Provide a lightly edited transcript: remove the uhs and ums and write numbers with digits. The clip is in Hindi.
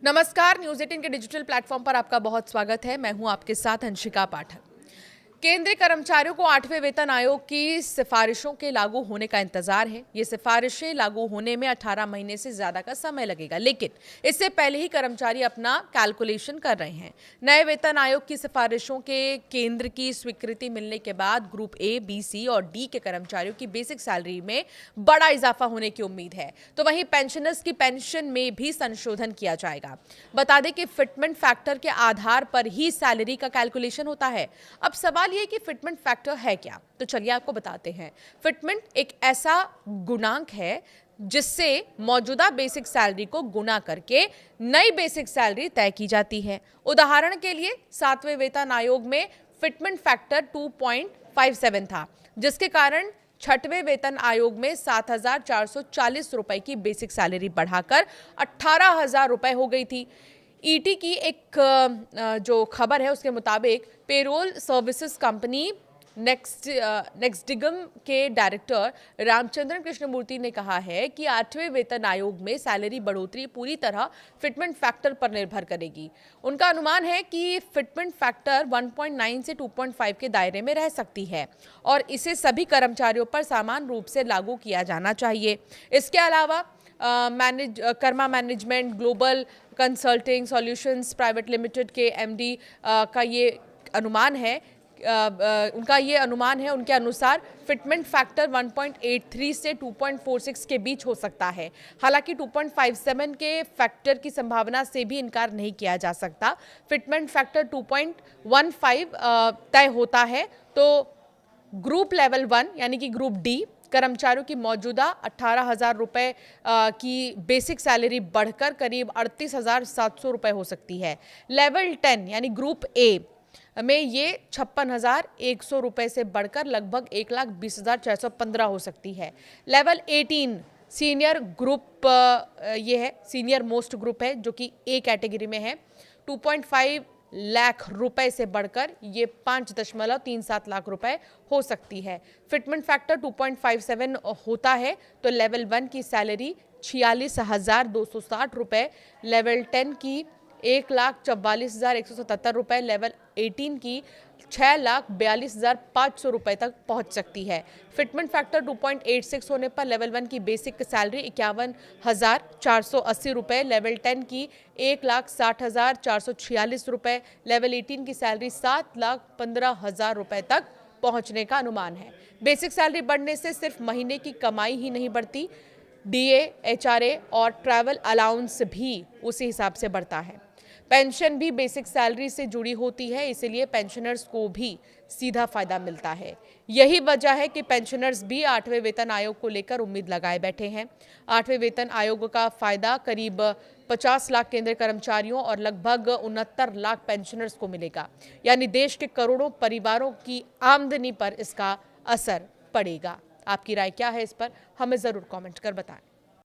नमस्कार, न्यूज़ 18 के डिजिटल प्लेटफॉर्म पर आपका बहुत स्वागत है। मैं हूं आपके साथ अंशिका पाठक। केंद्रीय कर्मचारियों को 8वें वेतन आयोग की सिफारिशों के लागू होने का इंतजार है। ये सिफारिशें लागू होने में 18 महीने से ज्यादा का समय लगेगा, लेकिन इससे पहले ही कर्मचारी अपना कैलकुलेशन कर रहे हैं। नए वेतन आयोग की सिफारिशों के केंद्र की स्वीकृति मिलने के बाद ग्रुप ए, बी, सी और डी के कर्मचारियों की बेसिक सैलरी में बड़ा इजाफा होने की उम्मीद है। तो वहीं पेंशनर्स की पेंशन में भी संशोधन किया जाएगा। बता दें कि फिटमेंट फैक्टर के आधार पर ही सैलरी का कैलकुलेशन होता है। अब सवाल ये कि फिटमेंट फैक्टर है क्या, तो चलिए आपको बताते हैं। फिटमेंट एक ऐसा गुणांक है जिससे मौजूदा बेसिक सैलरी को गुना करके नई बेसिक सैलरी तय की जाती है। उदाहरण के लिए 7वें वेतन आयोग में फिटमेंट फैक्टर 2.57 था, जिसके कारण 6वें वेतन आयोग में 7,440 रुपए की बेसिक सैलरी बढ़ाकर 18,000 रुपए हो गई थी। ईटी की एक जो खबर है उसके मुताबिक पेरोल सर्विसेज कंपनी नेक्स्टिगम के डायरेक्टर रामचंद्रन कृष्णमूर्ति ने कहा है कि 8वें वेतन आयोग में सैलरी बढ़ोतरी पूरी तरह फिटमेंट फैक्टर पर निर्भर करेगी। उनका अनुमान है कि फिटमेंट फैक्टर 1.9 से 2.5 के दायरे में रह सकती है और इसे सभी कर्मचारियों पर समान रूप से लागू किया जाना चाहिए। इसके अलावा Karma management global consulting solutions private limited के एमडी का ये अनुमान है। उनके अनुसार फिटमेंट फैक्टर 1.83 से 2.46 के बीच हो सकता है। हालांकि 2.57 के फैक्टर की संभावना से भी इनकार नहीं किया जा सकता। फिटमेंट फैक्टर 2.15 तय होता है तो ग्रुप लेवल 1 यानी कि ग्रुप डी कर्मचारियों की मौजूदा 18,000 रुपए की बेसिक सैलरी बढ़कर करीब 38,700 रुपए हो सकती है। लेवल 10 यानी ग्रुप ए में ये 56,100 रुपए से बढ़कर लगभग 1,20,615 हो सकती है। लेवल 18 सीनियर ग्रुप ये है, सीनियर मोस्ट ग्रुप है जो कि ए कैटेगरी में है। 2.5 लाख रुपए से बढ़कर ये 5.37 लाख रुपए हो सकती है। फिटमेंट फैक्टर 2.57 होता है तो लेवल 1 की सैलरी 46,260 रुपए, लेवल 10 की 1,44,177 रुपए, लेवल 18 की 6,42,500 रुपए तक पहुंच सकती है। फिटमेंट फैक्टर 2.86 होने पर लेवल 1 की बेसिक सैलरी 51,480 रुपए, लेवल 10 की 1,60,446 रुपए, लेवल 18 की सैलरी 7,15,000 रुपए तक पहुंचने का अनुमान है। बेसिक सैलरी बढ़ने से सिर्फ महीने की कमाई ही नहीं बढ़ती, डीए, एचआरए और ट्रैवल अलाउंस भी उसी हिसाब से बढ़ता है। पेंशन भी बेसिक सैलरी से जुड़ी होती है, इसलिए पेंशनर्स को भी सीधा फायदा मिलता है। यही वजह है कि पेंशनर्स भी 8वें वेतन आयोग को लेकर उम्मीद लगाए बैठे हैं। 8वें वेतन आयोग का फायदा करीब 50 लाख केंद्रीय कर्मचारियों और लगभग 69 लाख पेंशनर्स को मिलेगा, यानी देश के करोड़ों परिवारों की आमदनी पर इसका असर पड़ेगा। आपकी राय क्या है इस पर? हमें जरूर कमेंट कर बताएं।